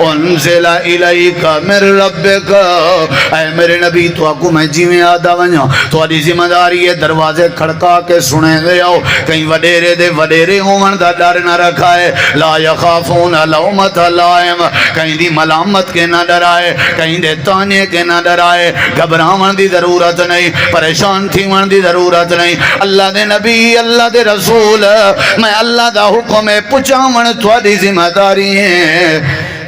انزل الیک من ربک، اے میرے نبی تو آکو میں جیویں آدھا ونجا تھوڑی ذمہ داری ہے دروازے کھڑکا کے سنے دے آؤ، کہیں وڈیرے دے وڈیرے ہون دا ڈر نہ رکھا ہے، لا یخافون لومۃ لائم، کہیں دی ملامت کے نہ ڈرائے، کہیں دے تانے کے نہ ڈرائے، گھبراون دی ضرورت نہیں، پریشان تھیون دی ضرورت نہیں۔ اللہ دے نبی، اللہ دے رسول، میں اللہ دا حکم ہے پچاون تھوڑی ذمہ داری ہے،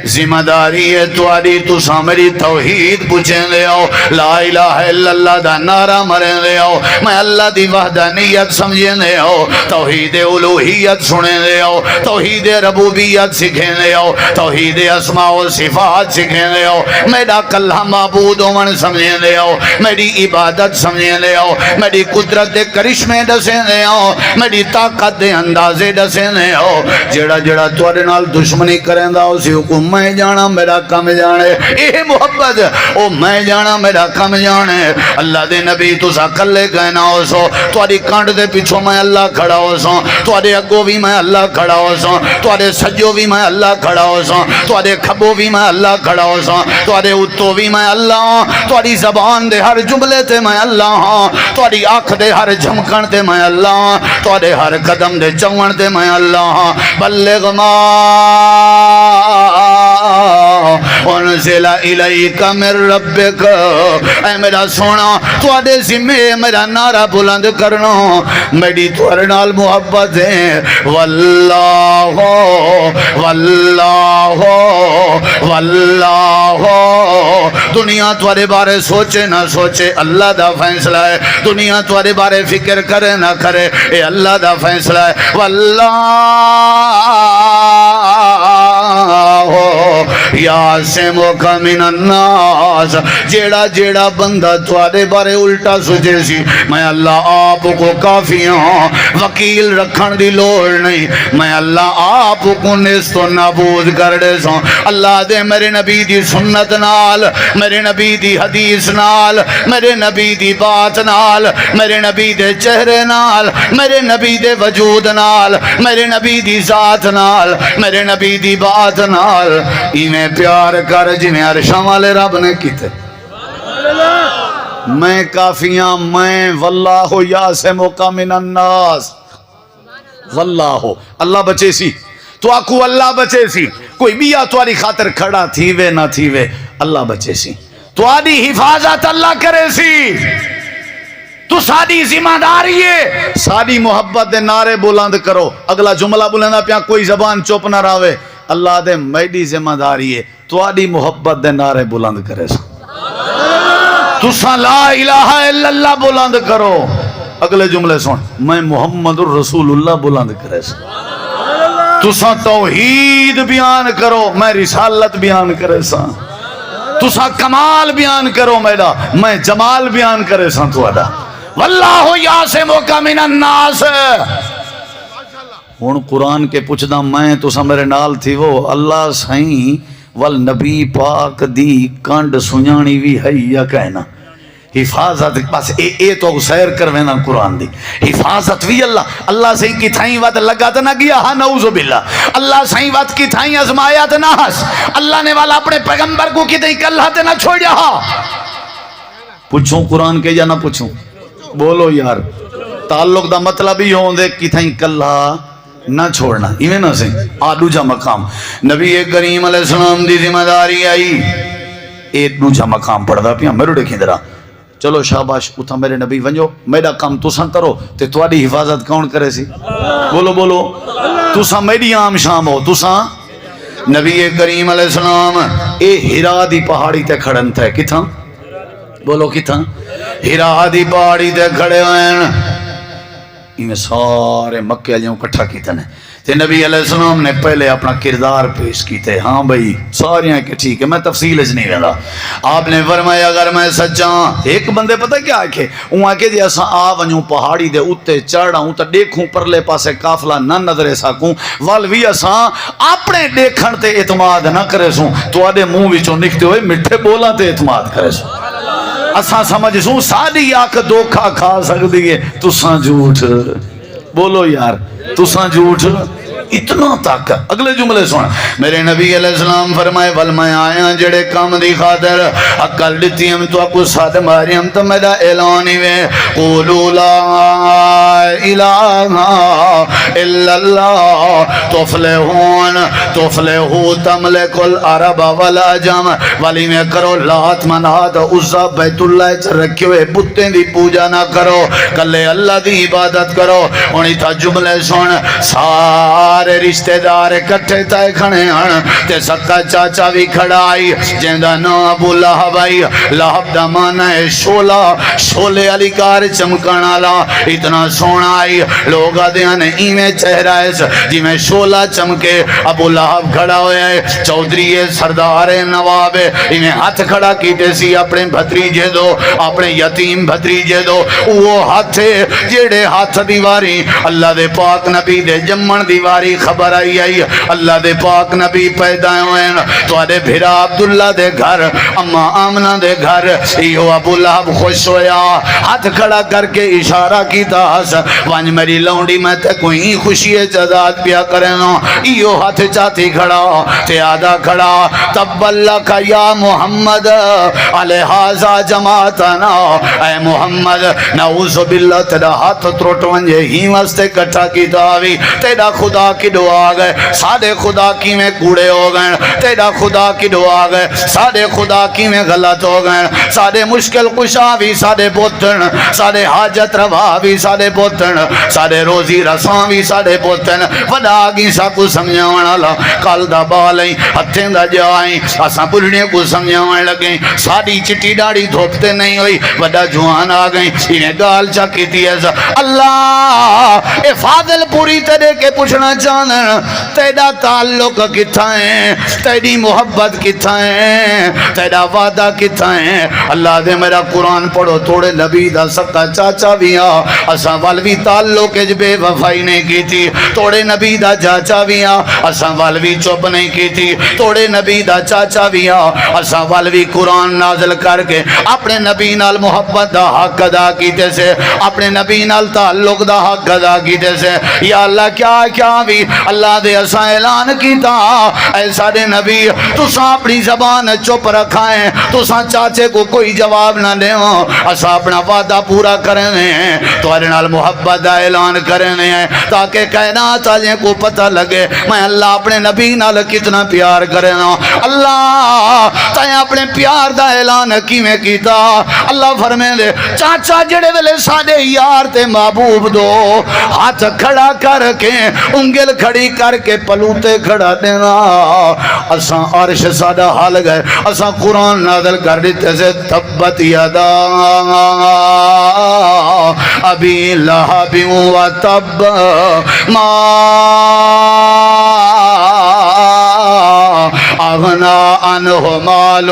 ذمہ داری ہے تھوڑی، تساں میری توحید پوچھیں لے آؤ، لا الہ الا اللہ دا نعرہ مریں لے آؤ، میں اللہ دی وحدانیت سمجھیں لے آؤ، توحید الوہیت سنیں لے آؤ، توحید ربوبیت سکھیں لے آؤ، توحید اسماء و صفات سکھیں لے آؤ، میرا کلہ معبود ہون سمجھیں لے آؤ، میری عبادت سمجھیں لے آؤ، میری قدرت دے کرشمے دسیں لے آؤ، میری طاقت دے اندازے دسیں لے آؤ، جڑا جڑا تواڈے نال دشمنی کریں دا اسی حکم میں جانا میرا کم جانے، اے محبت او میں جانا میرا کم جانے۔ اللہ دے نبی تسا کلے کہنا ہو سو، تواڈی کانڈ دے پیچھوں میں اللہ کھڑا ہو سو، تواڈے اگوں بھی میں اللہ کھڑا ہو سو، تواڈے سجوں بھی میں اللہ کھڑا ہو سو، تواڈے کھبوں بھی میں اللہ کھڑا ہو سو، تواڈے اتوں بھی میں اللہ ہوں، تواڈی زبان دے ہر جملے تے میں اللہ ہوں، تواڈی آنکھ دے ہر جھمکن تے میں اللہ ہوں، تواڈے ہر قدم دے چون تے میں اللہ ہوں۔ بلغ ما انزل الیک من ربک، اے میرا سونا تواڈے ذمے میرا نعرہ بلند کرنا، میری تواڈے نال محبت ہے، واللہ واللہ واللہ، دنیا تواڈے بارے سوچے نہ سوچے اللہ دا فیصلہ ہے، دنیا تواڈے بارے فکر کرے نہ کرے اے اللہ دا فیصلہ ہے، واللہ یعصمک من الناس، جیڑا جیڑا بندہ تواڈے بارے الٹا سوچے سی میں اللہ آپ کو کافی ہوں، وکیل رکھن دی لوڑ نہیں، میں اللہ آپ کو نیست و نابود کر دے سوں۔ اللہ دے میرے نبی دی سنت نال، میرے نبی دی حدیث نال، میرے نبی دی بات نال، میرے نبی دے چہرے نال، میرے نبی دے وجود نال، میرے نبی دی ذات نال، میرے نبی دی بات نال ایویں پیار کر جویں عرشاں والے رب نے کیتے۔ میں کافیاں، میں واللہ یعصمک من الناس، واللہ اللہ بچے سی تو آکو اللہ بچے سی، کوئی بیا تواڈی خاطر کھڑا تھی وے نہ تھی وے اللہ بچے سی، تواڈی حفاظت اللہ کرے سی، تو ساری ذمہ داری ہے، ساری محبت دے نعرے بلند کرو، اگلا جملہ بلندا پیا کوئی زبان چپ نہ راوے، اللہ دے میری ذمہ داری ہے تواڈی محبت دے نعرے بلند کرے سو، تساں لا الہ الا اللہ بلند کرو، اگلے جملے سن میں محمد الرسول اللہ بلند کرے سو، تساں توحید بیان کرو میں رسالت بیان کرے سا، تساں کمال بیان کرو میرا میں جمال بیان کرے سا تواڈا، واللہ یعصمک من الناس۔ ہن قرآن کے پوچھدا میں تساں میرے نال تھی وہ اللہ سائیں والنبی پاک دی کنڈ سنجانی بھی ہے یا کہنا حفاظت، بس اے تو سیر کروینا قرآن دی حفاظت بھی اللہ سائیں کی تھائیں وقت لگا تو نہ گیا، ہاں نعوذ باللہ، اللہ سائیں وقت کی تھائیں ازمایا تو نہ ہس، اللہ نے والا اپنے پیغمبر کو کی تھائیں کلہ تو نہ چھوڑیا، پوچھوں قرآن کے یا نہ پوچھوں، بولو یار، تعلق دا مطلب ہی ہوں دے کی تھائیں کلہ نہ چھوڑنا، ایویں نہ سے آدوجہ مقام نبی کریم علیہ السلام دی ذمہ داری آئی، ایک دوجہ مقام پڑھدا پیا میرے دیکھیں درہ، چلو شاباش اتھا میرے نبی ونجو، میرا کام تساں کرو تے تواڈی حفاظت کون کرے سی، بولو بولو، تساں میری عام شام ہو، تساں نبی کریم علیہ السلام اے ہرا دی پہاڑی تے کھڑن تھے، کتھاں بولو کتھاں، ہرا دی پہاڑی تے کھڑے ہوئے، میں سارے مکے علیوں کٹھا کیتے ہیں تے نبی علیہ السلام نے پہلے اپنا کردار پیش کیتے، ہاں بھئی ساری ہیں کہ ٹھیک ہے میں تفصیل اس نہیں رہا، آپ نے فرمایا اگر میں سچا ایک بندے پتہ کیا آکھے وہاں کہ جی اساں آ ونجوں پہاڑی دے اتے چڑھا ہوں تا دیکھوں پرلے پاسے قافلہ نہ نظرے ساکوں والوی اساں اپنے دیکھن تے اعتماد نہ کرے سوں تو آدھے منہ وچوں نکتے ہوئے مٹھے بولاں تے اعتماد کرے سوں، اساں سمجھ سوں ساری آنکھ دھوکھا کھا سکتی ہے تساں جھوٹ، بولو یار تساں جھوٹ اتنا تک اگلے جملے سن میرے نبی علیہ السلام فرمائے ول میں آیا جڑے کام دی خاطر عقل دتی ہم تو کو ساتھ ماری ہم تو میرا اعلان ہی وے قولوا لا الہ الا اللہ تفلحوا تملک العرب والعجم ولی میں کرو لات منات عزا بیت اللہ چ رکھے ہوئے بتیں دی پوجا نہ کرو کلے اللہ دی عبادت کرو ہن تا جملے سن سارے رشتہ دار اکٹھے تے کھڑے ہن تے سکا چاچا بھی کھڑا آئی جیندا نام ابو لہب آئی لہب دا معنی ہے شولا شولے علی کار چمکن والا اتنا سونا آئی لوگ آدھے نے ایویں چہرہ ہے جی میں شولا چمکے ابو لہب کھڑا ہویا ہے چودھری سردار نواب ایویں ہاتھ کھڑا کیتے سی اپنے بھتریجے دو اپنے یتیم بھتریجے دو وہ ہاتھ جیڑے ہاتھ دیواری اللہ دے پاک نبی دے جمن دیواری خبر آئی اللہ دے پاک نبی پیدا ہوئے تو آدھے بھیرا عبداللہ دے گھر اما آمنہ دے گھر ایہو ابو لہب خوش ہویا ہاتھ کھڑا کر کے اشارہ کی تاس وانج میری لونڈی میں تے کوئی خوشی جزاد پیا کرنا ایہو ہاتھ چاہتی کھڑا تے آدھا کھڑا تب اللہ کا یا محمد علیہازہ جماعتنا اے محمد نعوذ باللہ تیرا ہاتھ تروٹ ونجے ہی واسطے کٹھا کی تاوی تیرا خدا کی دعا گئے سادے خدا کی میں کوڑے ہو گئے تیرا خدا کی دعا گئے سادے خدا کی میں غلط ہو گئے سادے مشکل کشا بھی سادے بوتن سادے حاجت روا بھی سادے بوتن سادے روزی رساں بھی سادے بوتن ودا آگی سا کو سمجھاوان اللہ کال دا بالیں ہتھیں دا جائیں اساں بلنے کو سمجھاوان لگیں سادی چٹی ڈاڑی دھوپتے نہیں ہوئی ودا جوان آگئیں انہیں گال چاکی تھی ایسا اللہ اے فاضل پوری طرح کے پوچھنا چاہنا تیرا تعلق کتھا ہے تیری محبت کتھا ہے تیرا وعدہ کتھا ہے اللہ دے میرا قرآن پڑھو توڑے نبی دا سکا چاچا بھی آ اساں والوی تعلق اج بے وفائی نہیں کی تھی توڑے نبی دا چاچا بھی آ اساں والوی چپ نہیں کی تھی توڑے نبی دا چاچا بھی آ اساں والوی قرآن نازل کر کے اپنے نبی نال محبت دا حق ادا کیتے سے اپنے نبی نال تعلق دا حق ادا کیتے سے یا اللہ کیا کیا بھی اللہ دے اساں اعلان کیتا اے سارے نبی تو ساں اپنی زبان چپ رکھائیں تو ساں چاچے کو کوئی جواب نہ دیں اساں اپنا وعدہ پورا کرنے ہیں تو نال محبت دا اعلان کرنے ہیں تاکہ کائنات والے کو پتہ لگے میں اللہ اپنے نبی نال کتنا پیار کرنا اللہ تائیں اپنے پیار دا اعلان کیویں کیتا اللہ فرمائے دے چاچا جڑے ویلے ساڈے یار تے محبوب دو ہاتھ کھڑا کر کے انگل کھڑی کر کے پلوتے کھڑا دینا اساں عرش ساڈا حال گئے اساں قرآن نازل کر دیتے سے تبت یدا ابی لہب و تب ما اغنا عنہ مالہ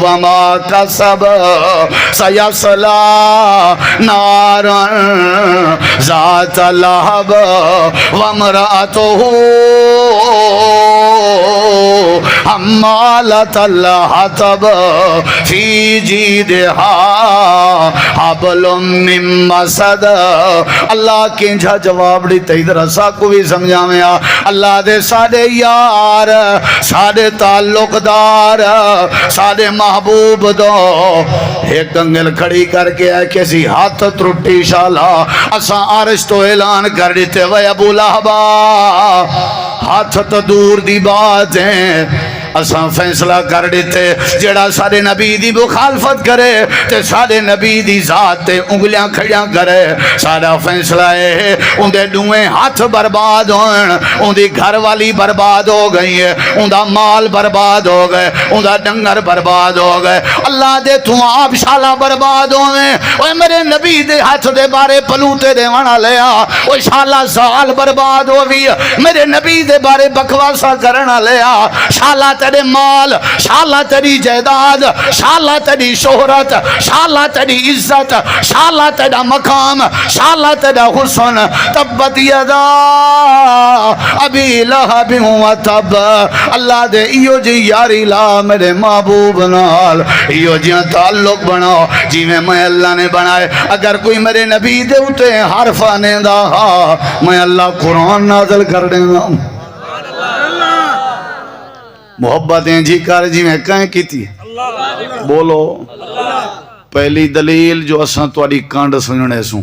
وما کسب سیصلا نارا ذات لہب وامرأتہ حمالۃ الحطب فی جیدہا حبل من مسد اللہ کینجھا جواب دیتے ادھر اسا کو بھی سمجھا میں اللہ دے سادے یار سادے تعلق دار سادے محبوب دو ایک انگل کھڑی کر کے آئے کسی ہاتھ ترٹی شالا اسا عرش تو اعلان کر دیتے وے ابو لہبا ہاتھ تو دور دی بات ہیں اساں فیصلہ کر دیتے جڑا سارے نبی دی مخالفت کرے تے سارے نبی دی ذات تے انگلیاں کھڑیاں کرے سارا فیصلہ ہے ان دے دوئیں ہاتھ برباد ہوئن ان دی گھر والی برباد ہو گئی ہے ان دا مال برباد ہو گئے ان دا ڈنگر برباد ہو گئے اللہ دے تو آپ شالا برباد ہوئے اوہ میرے نبی دے ہاتھ دے بارے پلوتے دے وانا لیا اوہ شالا سال برباد ہوئی میرے نبی دے بارے بکواسا کرنا لیا شالا تیرے مال، شالا تیری جائیداد، شالا تیری شہرت، شالا تیری عزت، شالا تیرا مقام، شالا تیرا حسن، تبت یدا ابی لہب و تب۔ اللہ دے ایو جی یاری لا میرے محبوب نال، ایو جی تعلق بناؤ جی میں اللہ نے بنائے۔ اگر کوئی میرے نبی دے اٹھے حرف آنے دا میں اللہ قرآن نازل کر دیں گا۔ محبتیں جی کر جی میں کہیں کی تھی بولو۔ پہلی دلیل جو اساں تواری کانڈ سننے سوں،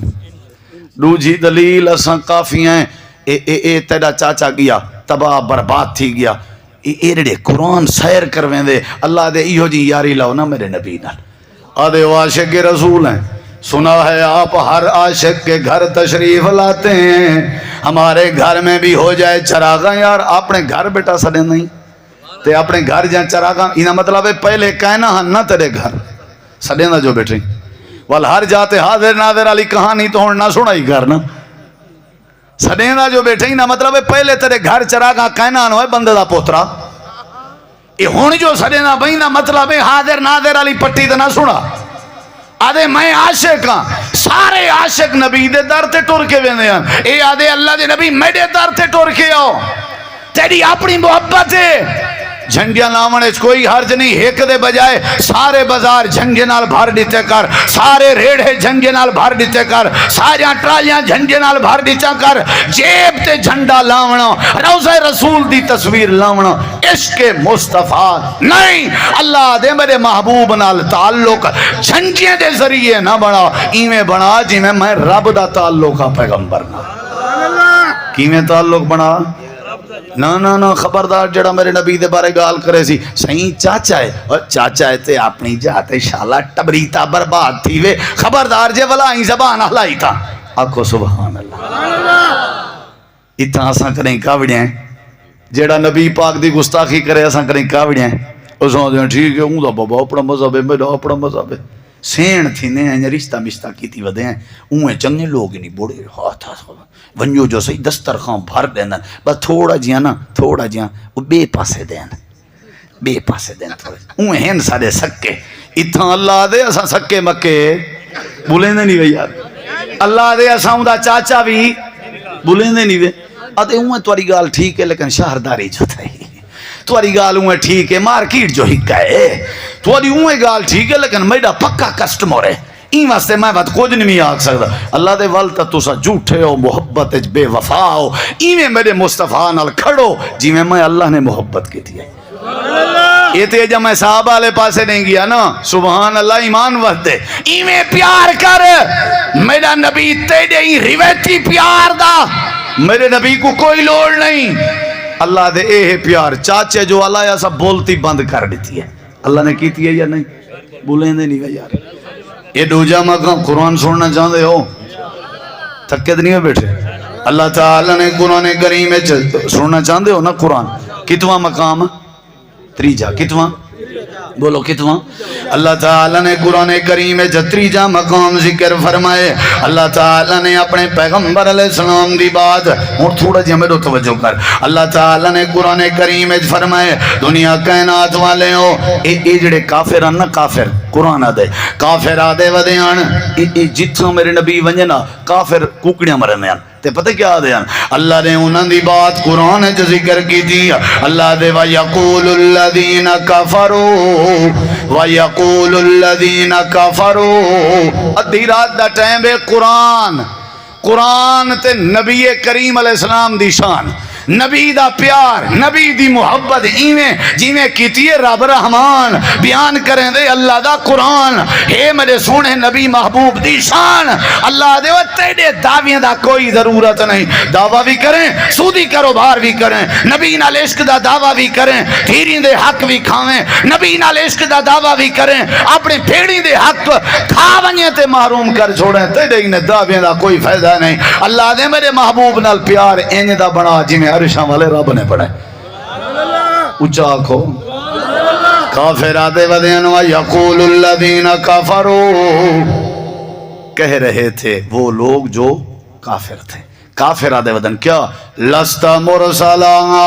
دوجی دلیل اساں کافی ہیں اے تیرا چاچا گیا تباہ برباد تھی گیا، ایرڑے قرآن سیر کرویں دے اللہ دے ایہو جی یاری لاؤ نا میرے نبی نال۔ آدھے عاشق رسول ہیں، سنا ہے آپ ہر عاشق کے گھر تشریف لاتے ہیں، ہمارے گھر میں بھی ہو جائے چراغاں۔ یار اپنے گھر بیٹا سڑے نہیں تے اپنے گھر جہاں چراغاں، انہا مطلب ہے پہلے کہنا ہن نہ تیرے گھر سڑے نہ جو بیٹھیں وال ہر جاتے حاضر ناظر علی کہانی تو ہون نہ سنائی گھر نا سڑے نہ جو بیٹھیں نہ مطلب ہے پہلے تیرے گھر چراغاں کہنا ہن ہوئے بندے دا پوترا، یہ ہون جو سڑے نہ بھئی نہ مطلب ہے حاضر ناظر علی پٹی تے نہ سنا۔ آدھے میں عاشق ہاں، سارے عاشق نبی دے در تے ٹور کے ویندے ہیں، اے آدھے اللہ دے نبی میرے در تے ٹور کے آؤ، تیری اپنی محبت ہے۔ جھنگیاں لاونے کوئی حرج نہیں، ایک دے بجائے سارے بازار جھنگے نال بھر دیتے کر، سارے ریڑھے جھنگے نال بھر دیتے کر، ساریاں ٹرالیاں جھنگے نال بھر دیتے کر، جیب تے جھنڈا لاونا، روضہ رسول دی تصویر لاونا، عشق مصطفیٰ نہیں۔ اللہ دے میرے محبوب نال تعلق جھنگیاں دے ذریعے نہ بنا، ایویں بنا جی میں رب دا تعلق پیغمبر نہ کیویں تعلق بنا۔ نا نا نا خبردار جڑا میرے نبی دے بارے گال کرے سی صحیح چاچا ہے، اور چاچا ہے تے اپنی جاتے شالا ٹبریتا برباد تھی وے، خبردار جے ولا ہی زبان ہلائی تھا۔ آکھو سبحان اللہ۔ اتنا اساں کریں کاوڑیاں ہیں، جڑا نبی پاک دی گستاخی کرے اساں کریں کاوڑیاں ہیں، اساں دیں ٹھیک ہے اون دا بابا اپنا مذہب ہے میرا اپنا مذہب ہے، سین تھی نے رشتہ مشتہ کی تھی ودے ہیں، اون چنگے لوگ نہیں بوڑے ہاتھ ونجو جو صحیح دسترخوان بھر دینا، بس تھوڑا جیاں نا تھوڑا جیاں وہ بے پاسے دینا، بے پاسے دینا تھوڑا اون ہیں سارے سکے۔ اتھا اللہ دے اساں سکے مکے بولیں دے نہیں وے یار، اللہ دے اساں دا چاچا بھی بولیں دے نہیں وے۔ آدھے اون تواری گال ٹھیک ہے لیکن شہرداری جو تھا تواری گال اون ٹھیک ہے، مارکیٹ جو ہکا ہے تواری اون گال ٹھیک ہے لیکن میڈا پکا کسٹمر ہے، این واسطے میں بات کچھ نہیں آگ سکتا۔ اللہ دے والتا تسا جھوٹے ہو، محبت بے وفا ہو، ایویں میرے مصطفیٰ نال کھڑو جی میں اللہ نے محبت کی تھی ہے۔ یہ تے جب میں صحابہ والے پاسے نہیں گیا نا سبحان اللہ ایمان وحدے ایویں پیار کر میرا نبی تیرے ہی روایتی پیار دا، میرے نبی کو کوئی لوڑ نہیں۔ اللہ دے اے پیار چاچے جو اللہ یا سب بولتی بند کر دیتی ہے، اللہ نے کیتی ہے یا نہیں بولیں دے نہیں یار۔ یہ دوجہ مقام قرآن سننا چاہتے ہو تھکے نہیں ہو بیٹھے، اللہ تعالیٰ نے قرآن کریم سننا چاہتے ہو نا قرآن کتواں مقام تریجا کتواں بولو کتواں اللہ تعالیٰ نے قرآن کریم تریجا مقام ذکر فرمائے۔ اللہ تعالیٰ نے اپنے پیغمبر علیہ السلام دی بات اور تھوڑا جی میرے توجہ کر، اللہ تعالیٰ نے قرآن کریم فرمائے دنیا کائنات والے ہو اے جڑے کافر ہیں نا کافر قرآن آدھے کافر آدھے ودے ہیں جتنا میرے نبی ونجنا کافر کوکڑیاں مرنے ہیں تے پتہ کیا آدھے ہیں اللہ نے انہوں دی بات قرآن جو ذکر کی تھی اللہ دے وَيَقُولُ الَّذِينَ كَفَرُوا وَيَقُولُ الَّذِينَ كَفَرُوا ادھی رات دا ٹائم بے قرآن تے نبی کریم علیہ السلام دی شان نبی دا پیار نبی دی محبت ایویں جیویں کیتی ہے رب رحمان بیان کریں دے اللہ دا قرآن ہے میرے سونے نبی محبوب دی شان۔ اللہ دے وہ تیرے دعویاں دا کوئی ضرورت نہیں، دعویٰ بھی کریں سودی کاروبار بھی کریں نبی نال عشق دا دعویٰ بھی کریں تھیرین دے حق بھی کھاویں نبی نال عشق دا دعویٰ بھی کریں اپنے پھیڑی دے حق کھاویں تے محروم کر چھوڑیں تیرے انہیں دعویاں دا کوئی فائدہ نہیں۔ اللہ دے میرے محبوب نال پیار انج دا بنا جی میں عرشاں والے رب نے پڑھے اچھا آکھو کافر آتے ودین وَيَقُولُ الَّذِينَ كَفَرُوا کہہ رہے تھے وہ لوگ جو کافر تھے کافر آتے ودن کیا لَسْتَ مُرْسَلًا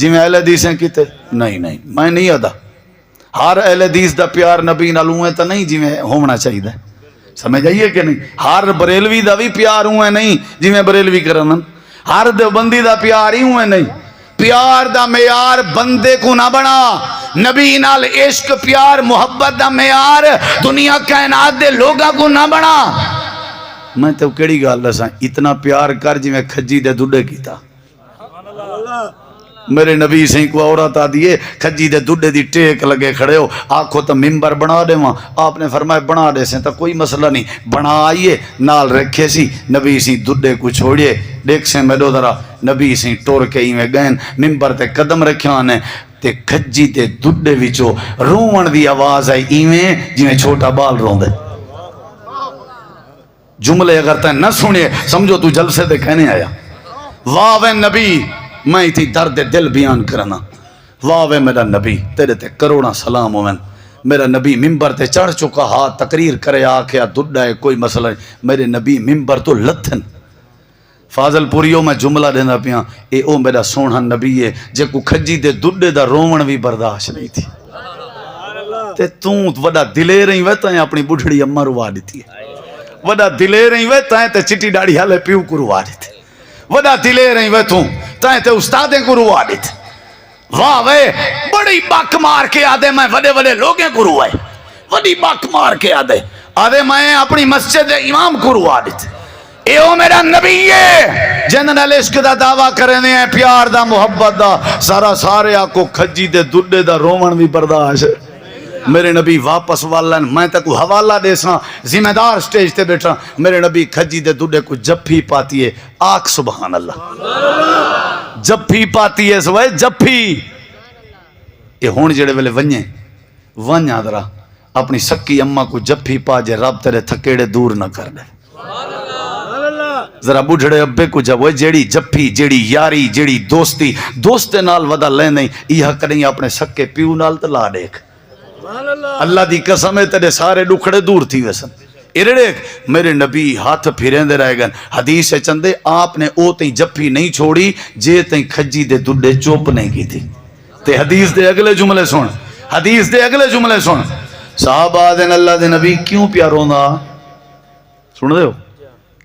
جی میں اہل حدیث ہیں کیتے نہیں نہیں میں نہیں ادا ہر اہل حدیث دا پیار نبی نال ہوئے تو نہیں جی میں ہونا چاہیے سمجھ آئیے کہ نہیں ہر بریلوی دا بھی پیار ہوئے نہیں جی میں بریلوی کرنا ہر دیوبندی دا پیار ہی ہوئے نہیں پیار دا معیار بندے کو نہ بنا نبی نال عشق پیار محبت دا معیار دنیا کائنات دے لوگاں کو نہ بنا میں تو کیڑی گل دساں اتنا پیار کر جی میں کھجی دے دڈے کیتا میرے نبی سے کو عورت آدیے کھجی دے دڈے دی ٹیک لگے کھڑے ہو آنکھو تو ممبر بنا دے وہاں آپ نے فرمایا بنا دے سے تو کوئی مسئلہ نہیں بنا آئیے نال رکھے سی نبی سی دڈے کو چھوڑیے دیکھ سے میڈو ذرا نبی سی ٹور کے ہی میں گئن ممبر تے قدم رکھے آنے تے کھجی تے دڈے وچو روون دی آواز آئی ایویں جی میں چھوٹا بال رون دے جملے اگر تے نہ سنیے سمجھو تو جلسے تے کہنے آیا واہ وے نبی میں تھی درد دل بیان کرنا واہ وے میرا نبی تیرے تے کروڑا سلام ہوئن میرا نبی ممبر تے چڑھ چکا ہاتھ تقریر کرے آکھیا دڈا ہے کوئی مسئلہ نہیں میرے نبی ممبر تو لتھن فاضل پوریو میں جملہ دینا پیاں اے او میرا سونا نبی ہے جے کو کھجی دے دڈے دا رومن بھی برداشت نہیں تھی تے وڈا دلے رہی ویتا ہے اپنی بڑھڑی اممہ روا دیتی ہے وڈا دلے رہی ویتا ہے تے چٹی ڈاڑی حالے پیو کو روا دیتی وڈا دلے رہی ویتوں تے استادیں کو روا دیتی واہ وے بڑی بک مار کے آدھے میں وڈے وڈے لوگیں کو روائے وڈی بک مار کے آدھے میں اپنی مسجد امام کو روا دیتی اے او میرا نبی ہے جنن عشق دا دعویٰ کرنے ہیں پیار دا محبت دا سارے آکو کھجی دے دڈے دا رومن بھی برداشت میرے نبی واپس والن میں تک حوالہ دے ساں ذمہ دار سٹیج تے بیٹھا میرے نبی کھجی دے دڈے کو جپھی پاتی ہے آکھ سبحان اللہ جپھی پاتی ہے سوائے جپھی یہ ہون جڑے ویلے ونیا آدھرا اپنی سکی اممہ کو جپھی پا جے رب تیرے تھکیڑے دور نہ کر دے ذرا بڑھڑے ابے کو جب وہ جیڑی جپھی جیڑی یاری جیڑی دوستے نال ودا لے نہیں یہ کریں اپنے سکے پیو نال تلا دیکھ اللہ دی قسم ہے تیرے سارے ڈکھڑے دور تھی ویسن ارڑے میرے نبی ہاتھ پھیریں دے رہے گن حدیث چندے آپ نے او تیں جپھی نہیں چھوڑی جے تیں کھجی دے دڈے چوپ نہیں کی تھی تے حدیث دے اگلے جملے سن صحابہ دن اللہ دے نبی کیوں پیاروں دا سن دے ہو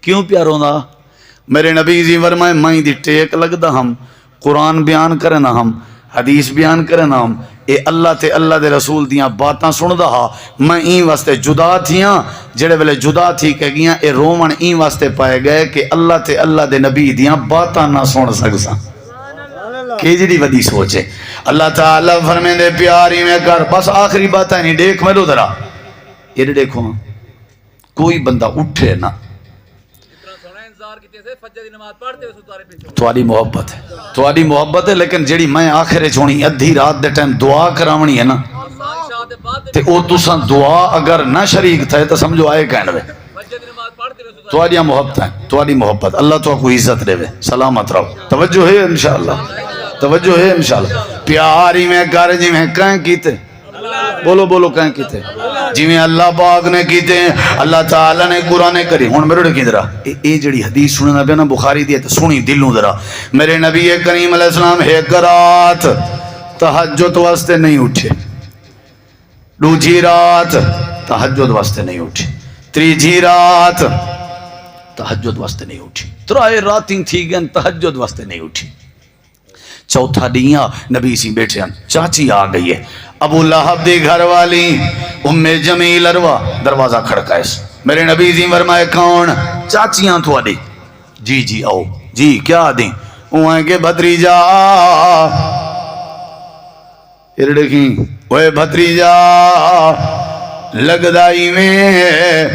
کیوں پیاروں دا میرے نبی جی فرمائے میں دی ٹیک لگ دا ہم قرآن بیان کرنا ہم حدیث بیان کرنا ہم اے اللہ تے اللہ دے رسول دیاں باتاں سن دا ہا میں این واسطے جدا تھیاں جڑے ویلے جدا تھی کہ گیاں اے رومن این واسطے پائے گئے کہ اللہ تے اللہ دے نبی دیاں باتاں نہ سن سکساں کہ جڑی ودی سوچے اللہ تعالیٰ فرمین دے پیاری میں کر بس آخری بات ہے نہیں دیکھ میں دو ذرا یہ دیکھو کوئی بندہ اٹھے نہ تھوڑی محبت ہے لیکن جیڑی میں آخرے چھوڑی ادھی رات دے ٹائم دعا کراونی ہے نا تے او تساں دعا اگر نہ شریک تھے تو سمجھو آئے کہنے دے تھوڑی محبت ہے تھوڑی محبت اللہ تو کو عزت دے سلامت رہو توجہ ہے انشاءاللہ پیاری میں کر جی میں کہیں کیتے بولو کہیں کیتے جی میں اللہ پاک نے کیتے اللہ تعالیٰ نے قرآن کری ہون میرے کی درہ اے جڑی حدیث سننا بینا بخاری دیئے تو سنی دلوں درہ میرے نبی کریم علیہ السلام ایک رات تہجد واسطے نہیں اٹھے دوجی رات تہجد واسطے نہیں اٹھے تریجی رات تہجد واسطے نہیں اٹھی ترائے راتیں تھی گئن تہجد واسطے نہیں اٹھی چوتھا دیاں نبی سی بیٹھے ہیں چاچی آ گئی ہے ابو لہب دی گھر والی ام جمیل اروا دروازہ کھڑکا ہے میرے نبی زی فرمائے کون چاچیاں تو آدھی جی آؤ جی کیا دیں اوہیں کے بھتریجا پھر دیکھیں اوہ بھتریجا لگدائی میں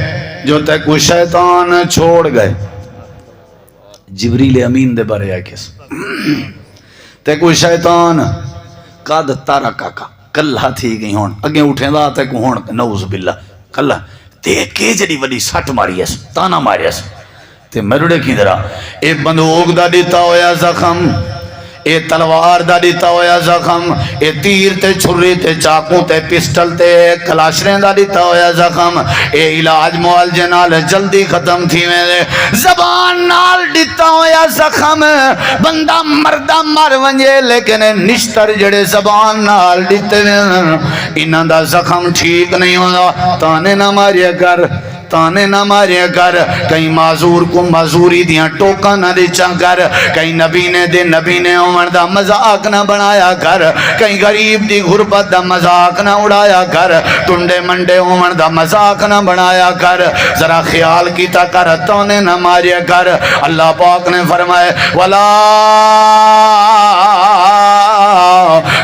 جو تے کو شیطان چھوڑ گئے جبریل امین دے بارے آئے کس تے کوئی شیطان قد تارا کاکا کلہ تھی گئی ہون اگیں اٹھیں دا تے کو ہون نعوذ باللہ کلہ دیکھ کے جڑی وڈی سٹ ماری اس تانا ماری اس تے مرڑے کی درہ ایک بندوق دا دیتا ہویا زخم اے تلوار دا دیتا ہویا زخم، اے تیر تے چھری تے چاقوں تے پسٹل تے کلاشریں دا دیتا ہویا زخم، اے علاج معالجے نال جلدی ختم تھی میں زبان نال دیتا ہویا زخم بندہ مردہ مر ونجے لیکن نشتر جڑے زبان نال دیتے ہیں انہاں دا زخم ٹھیک نہیں ہونا، تانے نہ ماریا کر، تانے نہ ماریا کر، کہیں معذور کو معذوری دیاں ٹوکا نہ دیچا کر، کہیں نبی نے عمر دا مذاق نہ بنایا کر، کہیں غریب دی غربت دا مذاق نہ اڑایا کر، ٹنڈے منڈے عمر دا مذاق نہ بنایا کر، ذرا خیال کیتا کر، تانے نہ ماریا کر۔ اللہ پاک نے فرمائے وَلَا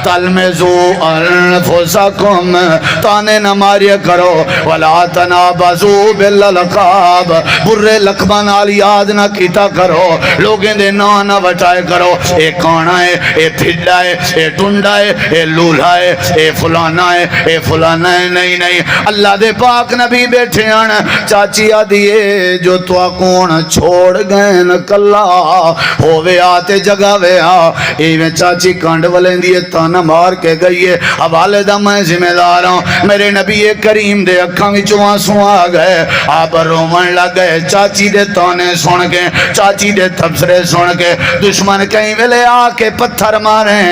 تَلْمِزُوا أَنفُسَكُمْ، تانے نہ ماریا کرو، وَلَا تَنَابَزُوا باللقاب، برے لقبہ نال یاد نہ کیتا کرو، لوگیں دے نا نہ بچائے کرو، اے کانا ہے، اے پھڈا ہے، اے ٹنڈا ہے، اے لولہ ہے، اے فلانا ہے، اے فلانا ہے، نہیں نہیں۔ اللہ دے پاک نبی بیٹھے آن چاچی آدھیے جو تو کون چھوڑ گئے ن کلا ہووے آتے جگہ وے آ، ایویں چاچی کانڈ والیں دیئے تانا مار کے گئیے، حوالے دا میں ذمہ دار ہوں، میرے نبی کریم دے اکھاں وچوں آنسو آ گئے، آپ رومن لگ گئے، چاچی دے تانے سن کے، چاچی دے تبصرے سن کے، دشمن کہیں ویلے آ کے پتھر ماریں،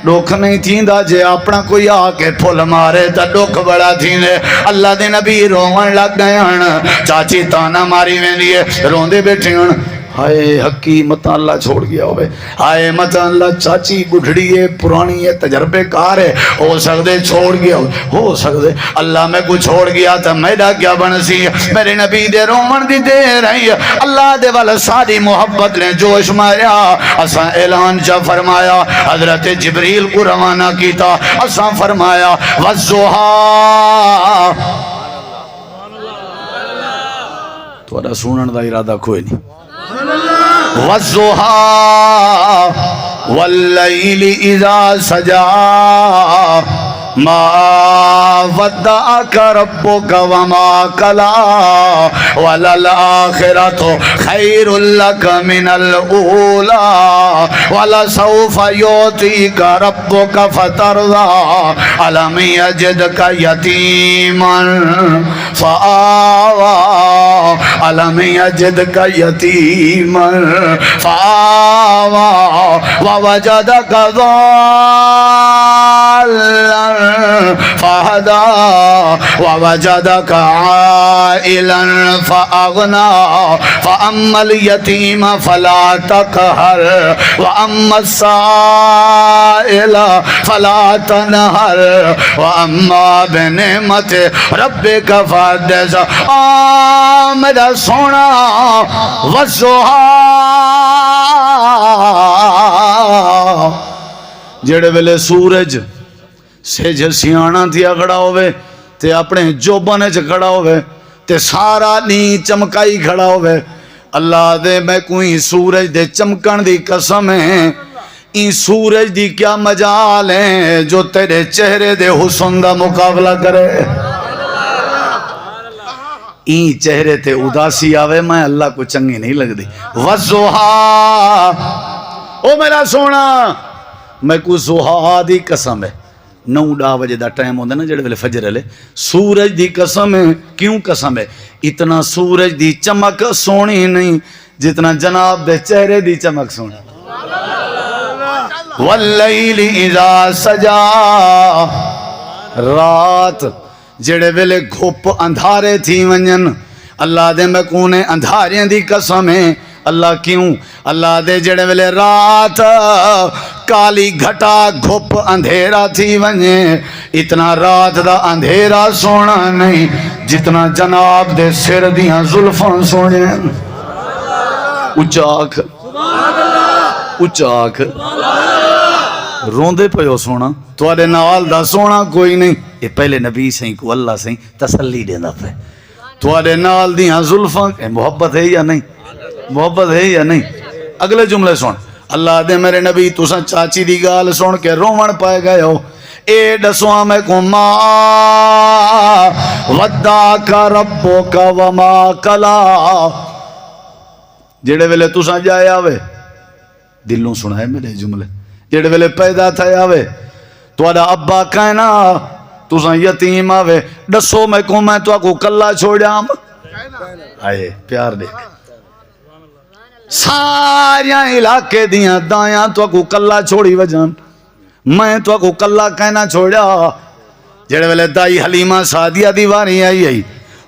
دکھ نہیں تھیندا جے اپنا کوئی آ کے پھول مارے تا دکھ بڑا تھیندے۔ اللہ دے نبی رومن لگ گئے ہن، چاچی تانا ماری ویندی ہے، روندے بیٹھے ہن، ہائے حقی مت اللہ چھوڑ گیا ہوئے، ہائے مت اللہ چاچی بڑھڑی ہے، پرانی ہے، تجربے کار ہے، ہو سکتے چھوڑ گیا ہو سکتے اللہ میں کو چھوڑ گیا تھا میرا کیا بن سی، میرے نبی دے رومن دی دے رہی ہے، اللہ دے والا ساری محبت نے جوش ماریا، اساں اعلان جا فرمایا، حضرت جبریل کو روانہ کیتا، اساں فرمایا وَالضُّحَا، تھوڑا سنن دا ارادہ کوئی نہیں، وَالضُّحَا وَاللَّيْلِ إِذَا سَجَا مَا وَدَّعَكَ رَبُّكَ وَمَا قَلَا وَلَلْآخِرَةُ خَيْرٌ لَكَ مِنَ الْأُولَى وَلَسَوْفَ يُعْطِيكَ رَبُّكَ فَتَرْضَىٰ أَلَمْ يَجِدْكَ يَتِيمًا فَآوَىٰ أَلَمْ يَجِدْكَ يَتِيمًا فَآوَىٰ وَوَجَدَكَ ضَالًّا فَهَدَىٰ وَوَجَدَكَ عَائِلًا فَأَغْنَىٰ فَأَمَّا الْيَتِيمَ فَلَا تَقْهَرْ وَأَمَّا السَّائِلَ فَلَا تَنْهَرْ وَأَمَّا بِنِعْمَتِ رَبِّكَ فَحَدِّثْ۔ میرا سونا وَالضُّحَا، جڑے ویلے سورج سج سیانا تھیا کھڑا ہوئے تے اپنے جوبانے چ کھڑا ہوئے تے سارا نی چمکائی کھڑا ہوئے، اللہ دے میں کوئی سورج دے چمکن دی قسم ہے، این سورج دی کیا مجال ہے جو تیرے چہرے دے حسن دا مقابلہ کرے، این چہرے تے اداسی آوے میں اللہ کو چنگی نہیں لگ دی۔ وَالضُّحَا، او میرا سونا میں کو زحا دی قسم ہے، 9 بجے دا ٹائم ہوندہ نا جڑے ویلے فجر علیہ، سورج دی قسم ہے، کیوں قسم ہے؟ اتنا سورج دی چمک سونی نہیں جتنا جناب دے چہرے دی چمک سونی۔ وَاللَّيْلِ إِذَا سَجَا، رات جڑے ویلے گھپ اندھارے تھی ونجن، اللہ دے میں کونے اندھاریاں دی قسم ہے، اللہ کیوں؟ اللہ دے جڑے ویلے رات کالی گھٹا گھپ اندھیرا تھی ونجے، اتنا رات دا اندھیرا سونا نہیں جتنا جناب دے سر دیاں زلفاں سونے۔ اچاک اچاک روندے پہو سونا توارے نال دا سونا کوئی نہیں، یہ پہلے نبی سہیں کو اللہ سہیں تسلی دینا پہ، توارے نال دیاں زلفاں محبت ہے یا نہیں؟ محبت ہے یا نہیں؟ اگلے جملے سن، اللہ دے میرے نبی تساں چاچی دی گال سن کے رومن پائے گئے ہو، اے دسواں میں کو ما ودعک ربک وما قلا، جڑے ویلے تساں جائے آوے دلوں سنائے میرے جملے جڑے ویلے پیدا تھے آوے تواڈا ابا کہنا تساں یتیم آوے دسو میں تو کو کلا چھوڑیاں آئے پیار دیکھ ساریاں علاقے دیاں دایاں تو کو کلا چھوڑی وجان میں تو کو کلا کہنا چھوڑیا جڑے ویلے دائی حلیمہ سعدیہ دیواری آئی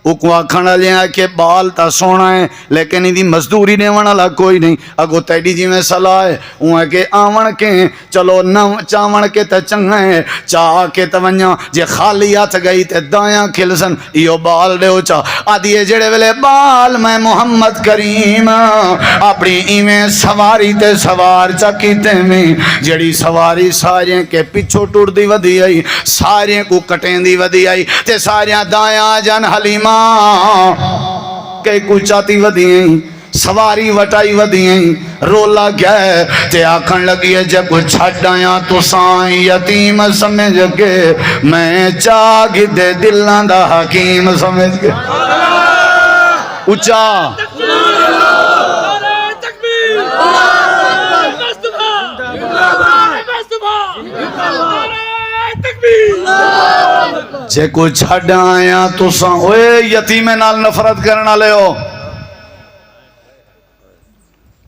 وہ کو آکھنا لیا کہ بال تا سونا ہے لیکن دی مزدوری نے والا کوئی نہیں اگو تیڈی جی میں صلاح ہے وہ ہے کہ آون کے چلو نہ چاون کے تے چنگا ہے چاہ کے تے ونجا جے خالی ہاتھ گئی تے دایاں کھلسن ایو بال دے چا آدھی جڑے ویلے بال میں محمد کریم اپنی ایویں سواری تے سوار چا کیتے میں جڑی سواری سارے کے پچھو ٹوڑ دی ودی آئی سارے کو کٹیں دی ودی آئی تے ساریاں دایاں جان حلیمہ کہ کچاتی ودیئیں سواری وٹائی ودیئیں رولا گئے تے آکھن لگی ہے جب کچھ چھڑ آیا تو سائیں یتیم سمجھ کے میں چاگ دے دلان دا حکیم سمجھ کے اچھا جے کوئی چھڑ آیا تو ساں اوے یتیم نال نفرت کرنا لے ہو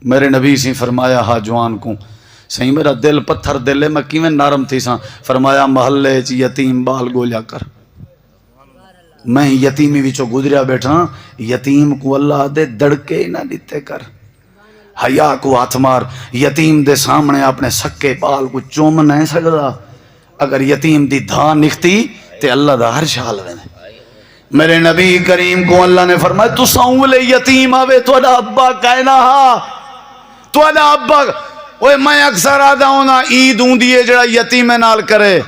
میرے نبی سی فرمایا ہا جوان کو صحیح میرا دل پتھر دل ہے میں کیویں نرم تھی ساں فرمایا محلے چ یتیم بال گولیا کر میں یتیمی وچوں گزریا بیٹھا یتیم کو اللہ دے دڑکے نہ دیتے کر حیا کو ہاتھ مار یتیم دے سامنے اپنے سکے بال کو چوم نہیں سکدا اگر یتیم دی دھا نکھتی تے اللہ دا ہر شال وینے میرے نبی کریم کو اللہ نے فرمایا تو ساؤں یتیم آوے تو ادا ابا کہنا ہا تو ادا ابا اوے میں اکثر آدھا ہونا عید ہوں دیئے جڑا یتیم نال کرے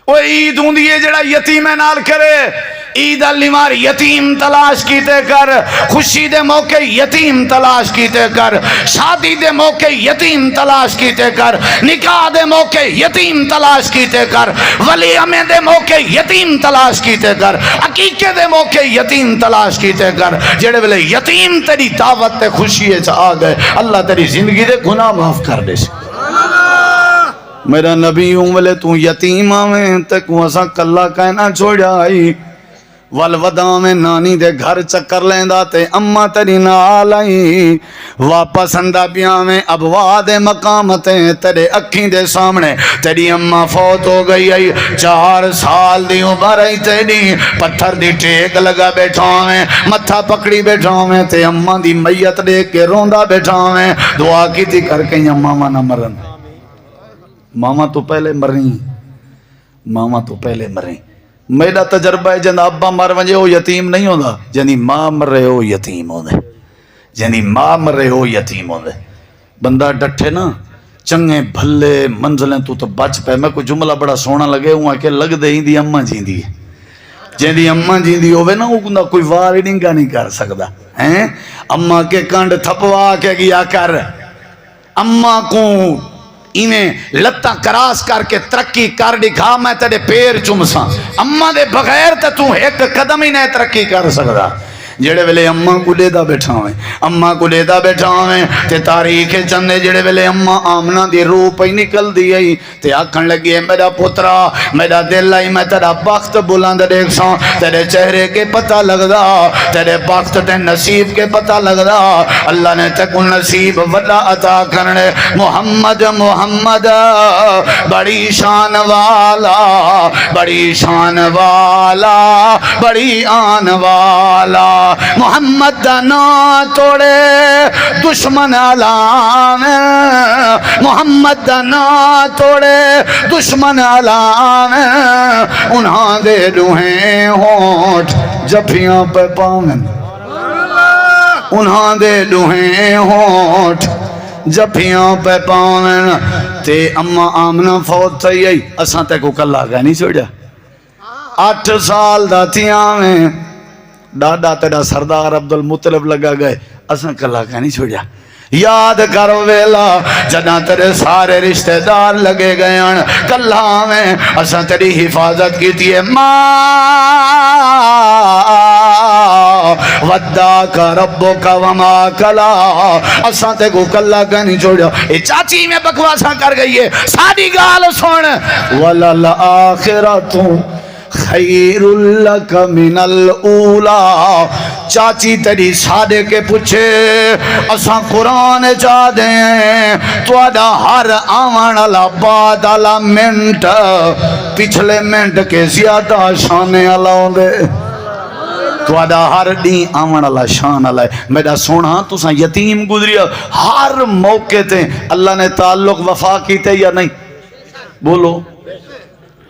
اوے عید ہوں دیئے جڑا یتیم نال کرے عید اللیمار یتیم تلاش کیتے کر خوشی دے موقع یتیم تلاش کیتے کر شادی دے موقع یتیم تلاش کیتے کر نکاح دے موقع یتیم تلاش کیتے کر ولیمے دے موقع یتیم تلاش کیتے کر عقیقے دے موقع یتیم تلاش کیتے کر جڑے ویلے یتیم تیری دعوت تے خوشی ہے آ گئے اللہ تیری زندگی دے گناہ معاف کر دے میرا نبی ہوں ویلے تو یتیم آویں تے کو اساں کلا کہنا چھوڑیا آئی والوداں میں نانی دے گھر چکر لیندہ تے اممہ تیری نال آئی واپس اندہ بیاں میں ابوا دے مقامتیں تیرے اکھیں دے سامنے تیری اممہ فوت ہو گئی آئی 4 سال دی عمر آئی تیری پتھر دی ٹیک لگا بیٹھا میں متھا پکڑی بیٹھا میں تے اممہ دی میت دیکھ کے روندہ بیٹھا میں دعا کی تھی کر کے ماما نہ مرن ماما تو پہلے مریں ماما تو پہلے مریں میرا تجربہ ہے جن ابا مر ونجے ہو یتیم نہیں ہوتا جنی ماں مر رہے ہو یتیم ہو دے جنی ماں مر رہے ہو یتیم ہو دے بندہ ڈٹھے نا چنگے بھلے منزلیں تو بچ پہ میں کوئی جملہ بڑا سونا لگے ہوا کہ لگ دے ہی دی اماں جین دی جن دی اماں جین دی ہوئے نا وہ کوئی وار ڈنگا نہیں کر سکتا اماں کے کانڈ تھپوا کے گیا کر اماں کو ایویں لتاں کراس کر کے ترقی کر دکھا میں تیرے پیر چمساں اماں دے بغیر تے تو ایک قدم ہی نہیں ترقی کر سکدا جڑے ویلے اماں کو لیدا بیٹھا ہوئے اماں کو لیدا بیٹھا ہوئے تے تاریخ چندے جڑے ویلے اماں آمنہ دی روح پہ نکل دی آئی تے آکھن لگی ہے میرا پترا میرا دل آئی میں تیرا بخت بلند دیکھ ساں تیرے چہرے کے پتہ لگدا تیرے بخت تے نصیب کے پتہ لگدا اللہ نے تے کو نصیب وڈا عطا کرنے محمد محمد بڑی شان والا بڑی شان والا بڑی آن والا محمد دا نا توڑے دشمن علام محمد دا نا توڑے دشمن علام انہاں دے لوہیں ہونٹ جفیاں پہ پاون انہاں دے لوہیں ہونٹ جفیاں پہ پاون تے اماں آمنہ فوت تھی آئی اساں تے کو کل آگا نہیں چھوڑیا 8 سال دا تھی آمیں ڈاڈا تیرا سردار عبدالمطلب لگا گئے اساں کلا کا نہیں چھوڑیا یاد کرو ویلا جنا تیرے سارے رشتہ دار لگے گئے کلا میں اساں تیری حفاظت کی تھی ماں وداک ربک وما کلا، اساں تے کو کلا کہ نہیں چھوڑیا۔ اے چاچی میں بکواساں کر گئی ہے، ساری گال سن، وَلَلْآخِرَةُ خیر لک من الاولا، چاچی تیری سادے کے پوچھے اساں قرآن چاہ دیں تواڈا ہر آون والا بعد والا منٹ پچھلے منٹ کے زیادہ شانے والا ہوندے، تواڈا ہر ڈی آون والا شان والا ہے۔ میرا سونا تساں یتیم گزریا، ہر موقع تے اللہ نے تعلق وفا کیتے یا نہیں؟ بولو۔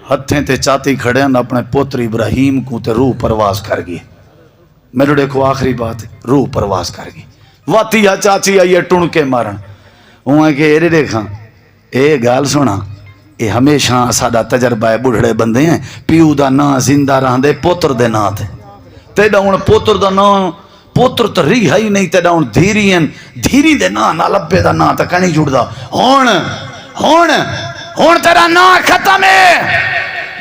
ہتھیں تے چاتی کھڑے ہیں اپنے پوتر ابراہیم کو تے روح پرواز کر گئی۔ میرے دیکھو آخری بات ہے، روح پرواز کر گئی۔ واتی یا چاچی آئیے ٹن کے مارن، وہاں کہ ایرے دیکھاں اے گال سنا، اے ہمیشہ ساڈا تجربہ ہے، بڑھڑے بندے ہیں، پیو دا نا زندہ رہن دے پوتر دے نا تے تیڈا ہن پوتر دا نا، پوتر تو رہی ہے ہی نہیں، تیڈا ہن دھیری ہیں، دھیری دے نا نہ لبے دا نا تے کہیں جڑدا، ہن تیرا نا ختم ہے۔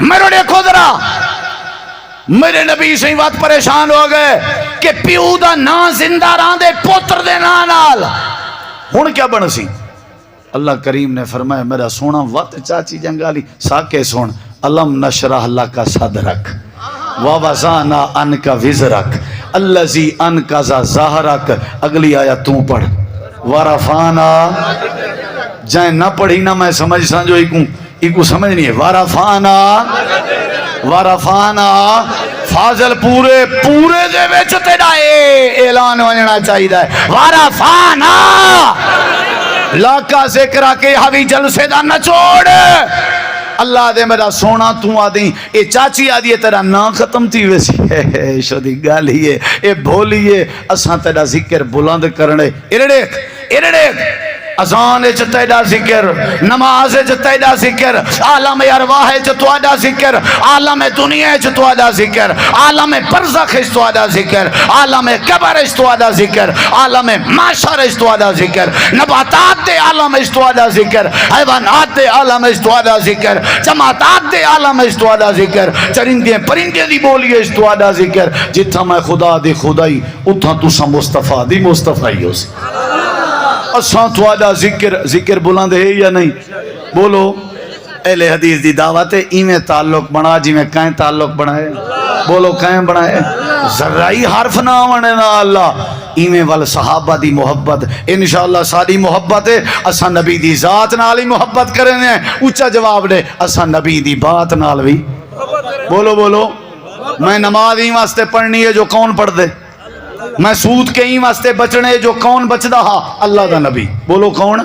میرے دیکھو ذرا، میرے نبی سے بات پریشان ہو گئے کہ پیو دا نا زندہ رہن دے پوتر دے نا نال، ہن کیا بن سی؟ اللہ کریم نے فرمایا میرا سونا وقت چاچی جنگالی ساکے سن، علم نشرح لک صدرک ووضعنا عنک وزرک الذی انقض ظہرک۔ اگلی آیت تو پڑھ، ورفعنا، جائیں نہ پڑھی نہ میں سمجھ سانجو ایکو سمجھ نہیں ہے، ورفعنا فاضل پورے دے وچ تیرا اعلان ہونا چاہیے ہے، ورفعنا لاکا ذکر کے حوی جلسے دا نچوڑ۔ اللہ دے میرا سونا تو آدھی اے چاچی آدھی ہے تیرا نا ختم تھی ویسی ہے شدی گالی ہے، اے بھولی ہے، اساں تیرا ذکر بلند کرنے، ارڑیک اذان تیرا ذکر، نماز تیرا ذکر، عالم ارواح تیرا ذکر، عالم دنیا تیرا ذکر، عالم برزخ تیرا ذکر، عالم قبر تیرا ذکر، عالم معاشر تیرا ذکر، نباتات دے عالم تیرا ذکر، حیوانات دے عالم تیرا ذکر، جماعتات دے عالم تیرا ذکر، چرندے پرندے دی بولی تیرا ذکر۔ جتھا میں خدا دی خدائی اتھا تسا مصطفیٰ دی مصطفیٰ ہو سی۔ اساں تواڈا ذکر بلند ہے یا نہیں؟ بولو۔ اہل حدیث دی دعوت ہے ایویں تعلق بنا جی میں کہیں تعلق بنائے، بولو کہیں بنائے، ذرائی حرف نہ آنے نا اللہ، ایویں وال صحابہ دی محبت انشاءاللہ ساری محبت ہے۔ اساں نبی دی ذات نال ہی محبت کریں ہیں، اونچا جواب دے اساں نبی دی بات نال بھی، بولو۔ میں نماز ہی واسطے پڑھنی ہے جو کون پڑھ دے، میں سود کے ہی واسطے بچنے جو کون بچدا ہا، اللہ دا نبی، بولو کون؟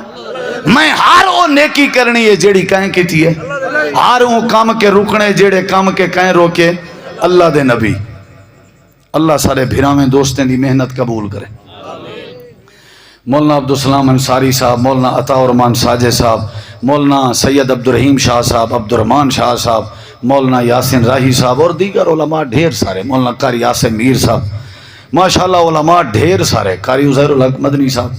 میں ہر وہ نیکی کرنی ہے جیڑی کہیں کیتی ہے، ہر وہ کام کے رکنے جیڑے کام کے کہیں روکے، اللہ دے نبی۔ اللہ سارے بھیراویں دوستیں دی محنت قبول کرے۔ مولانا عبدالسلام انصاری صاحب، مولانا عطا الرحمان ساجد صاحب، مولانا سید عبدالرحیم شاہ صاحب، عبدالرحمان شاہ صاحب، مولانا یاسین راہی صاحب اور دیگر علماء ڈھیر سارے، مولانا قاری یاسین میر صاحب، ماشاءاللہ علماء ڈھیر سارے، قاری عزیر الحق مدنی صاحب،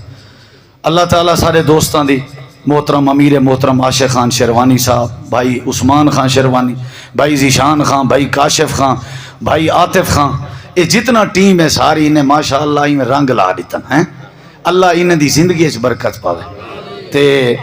اللہ تعالیٰ سارے دوستان دی، محترم امیر محترم عاشق خان شیروانی صاحب، بھائی عثمان خان شیروانی، بھائی ذیشان خان، بھائی کاشف خان، بھائی عاطف خان، یہ جتنا ٹیم ہے ساری انہیں ماشاءاللہ انہیں رنگ لا دیتا ہے، اللہ انہیں دی زندگی اس برکت پاوے تے